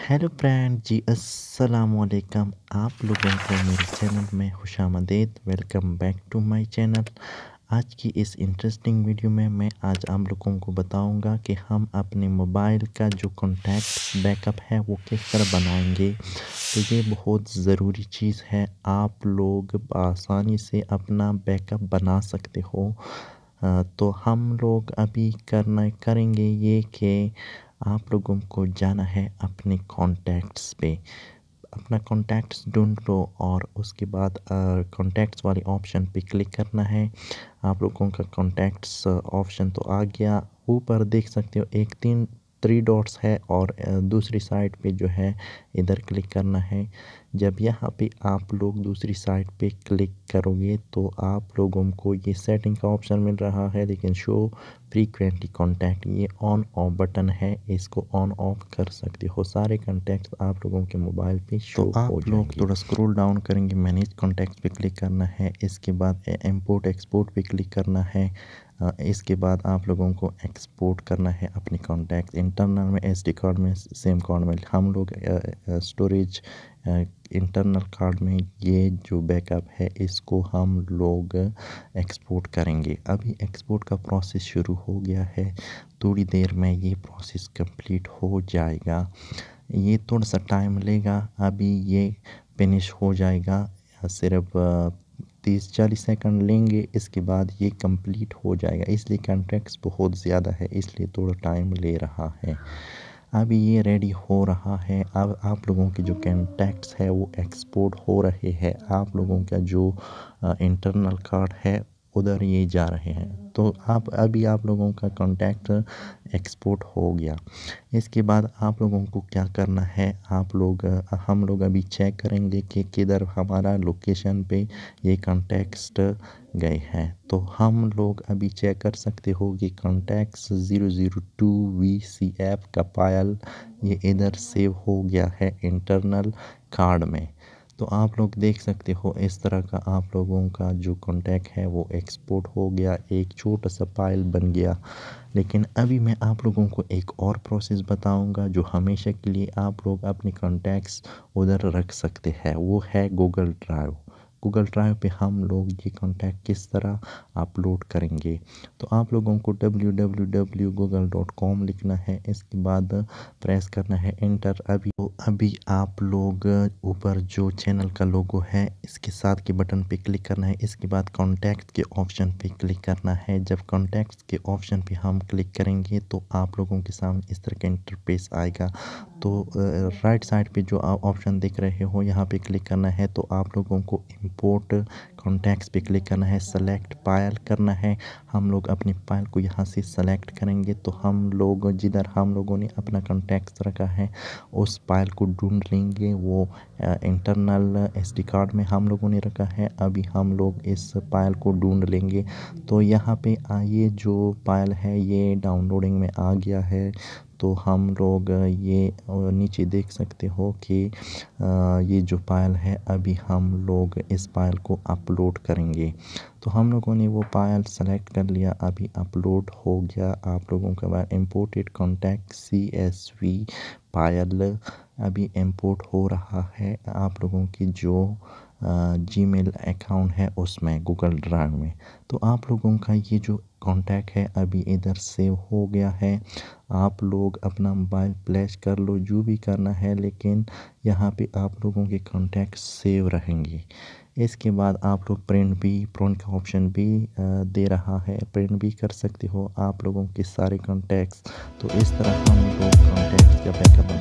Hello friend जी, अस्सलाम वालेकुम। आप लोगों को मेरे चैनल में खुशामदीद। Welcome back to my channel. आज की इस इंटरेस्टिंग वीडियो में मैं आज आप लोगों को बताऊंगा कि हम अपने मोबाइल का जो कॉन्टैक्ट बैकअप है वो किस तरह बनाएंगे। तो ये बहुत ज़रूरी चीज़ है, आप लोग आसानी से अपना बैकअप बना सकते हो। तो हम लोग अभी करेंगे ये कि आप लोगों को जाना है अपने कॉन्टैक्ट्स पे। अपना कॉन्टैक्ट्स ढूंढ लो और उसके बाद कॉन्टैक्ट्स वाले ऑप्शन पे क्लिक करना है। आप लोगों का कॉन्टैक्ट्स ऑप्शन तो आ गया। ऊपर देख सकते हो एक थ्री डॉट्स है और दूसरी साइड पे जो है इधर क्लिक करना है। जब यहाँ पे आप लोग दूसरी साइड पे क्लिक करोगे तो आप लोगों को ये सेटिंग का ऑप्शन मिल रहा है, लेकिन शो फ्रीक्वेंटली कॉन्टैक्ट ये ऑन ऑफ बटन है, इसको ऑन ऑफ कर सकते हो। सारे कॉन्टैक्ट्स आप लोगों के मोबाइल पे शो हो जाएंगे। आप लोग थोड़ा स्क्रॉल डाउन करेंगे, मैनेज कॉन्टैक्ट्स पे क्लिक करना है। इसके बाद इंपोर्ट एक्सपोर्ट पे क्लिक करना है। इसके बाद आप लोगों को एक्सपोर्ट करना है अपने कॉन्टैक्ट इंटरनल में, एसडी कार्ड में, सिम कार्ड में। हम लोग स्टोरेज इंटरनल कार्ड में ये जो बैकअप है इसको हम लोग एक्सपोर्ट करेंगे। अभी एक्सपोर्ट का प्रोसेस शुरू हो गया है, थोड़ी देर में ये प्रोसेस कंप्लीट हो जाएगा। ये थोड़ा सा टाइम लेगा, अभी ये फिनिश हो जाएगा। सिर्फ 30-40 सेकंड लेंगे, इसके बाद ये कंप्लीट हो जाएगा। इसलिए कॉन्टैक्ट्स बहुत ज़्यादा है, इसलिए थोड़ा टाइम ले रहा है। अभी ये रेडी हो रहा है। अब आप लोगों के जो कॉन्टैक्ट्स है वो एक्सपोर्ट हो रहे हैं। आप लोगों का जो इंटरनल कार्ड है उधर ये जा रहे हैं। तो आप लोगों का कॉन्टैक्ट एक्सपोर्ट हो गया। इसके बाद आप लोगों को क्या करना है, हम लोग अभी चेक करेंगे कि किधर हमारा लोकेशन पे ये कॉन्टैक्ट्स गए हैं। तो हम लोग अभी चेक कर सकते हो कि कॉन्टैक्ट्स 002 VCF का पायल ये इधर सेव हो गया है इंटरनल कार्ड में। तो आप लोग देख सकते हो इस तरह का आप लोगों का जो कॉन्टैक्ट है वो एक्सपोर्ट हो गया, एक छोटा सा फाइल बन गया। लेकिन अभी मैं आप लोगों को एक और प्रोसेस बताऊंगा जो हमेशा के लिए आप लोग अपने कॉन्टैक्ट्स उधर रख सकते हैं, वो है गूगल ड्राइव। गूगल ड्राइव पे हम लोग ये कॉन्टैक्ट किस तरह अपलोड करेंगे। तो आप लोगों को www.google.com लिखना है, इसके बाद प्रेस करना है एंटर। अभी आप लोग ऊपर जो चैनल का लोगो है इसके साथ के बटन पे क्लिक करना है। इसके बाद कॉन्टैक्ट के ऑप्शन पे क्लिक करना है। जब कॉन्टैक्ट के ऑप्शन पे हम क्लिक करेंगे तो आप लोगों के सामने इस तरह का इंटरफेस आएगा। तो राइट साइड पे जो ऑप्शन दिख रहे हो यहाँ पे क्लिक करना है। तो आप लोगों को इंपोर्ट कॉन्टैक्ट्स पे क्लिक करना है, सेलेक्ट फाइल करना है। हम लोग अपनी फाइल को यहाँ से सेलेक्ट करेंगे तो हम लोग जिधर हम लोगों ने अपना कॉन्टैक्ट्स रखा है उस फाइल को ढूंढ लेंगे। वो इंटरनल एसडी कार्ड में हम लोगों ने रखा है। अभी हम लोग इस फाइल को ढूंढ लेंगे। तो यहाँ पे ये जो फाइल है ये डाउनलोडिंग में आ गया है। तो हम लोग ये नीचे देख सकते हो कि ये जो फाइल है अभी हम लोग इस फाइल को अपलोड करेंगे। तो हम लोगों ने वो फाइल सेलेक्ट कर लिया, अभी अपलोड हो गया। आप लोगों का बाद इंपोर्टेड कॉन्टैक्ट CSV फाइल अभी इंपोर्ट हो रहा है आप लोगों की जो जीमेल अकाउंट है उसमें, गूगल ड्राइव में। तो आप लोगों का ये जो कॉन्टैक्ट है अभी इधर सेव हो गया है। आप लोग अपना मोबाइल फ्लैश कर लो, जो भी करना है, लेकिन यहाँ पे आप लोगों के कॉन्टैक्ट सेव रहेंगे। इसके बाद आप लोग प्रिंट का ऑप्शन भी दे रहा है, प्रिंट भी कर सकते हो आप लोगों के सारे कॉन्टैक्ट्स। तो इस तरह हम लोग कॉन्टैक्ट्स का बैकअप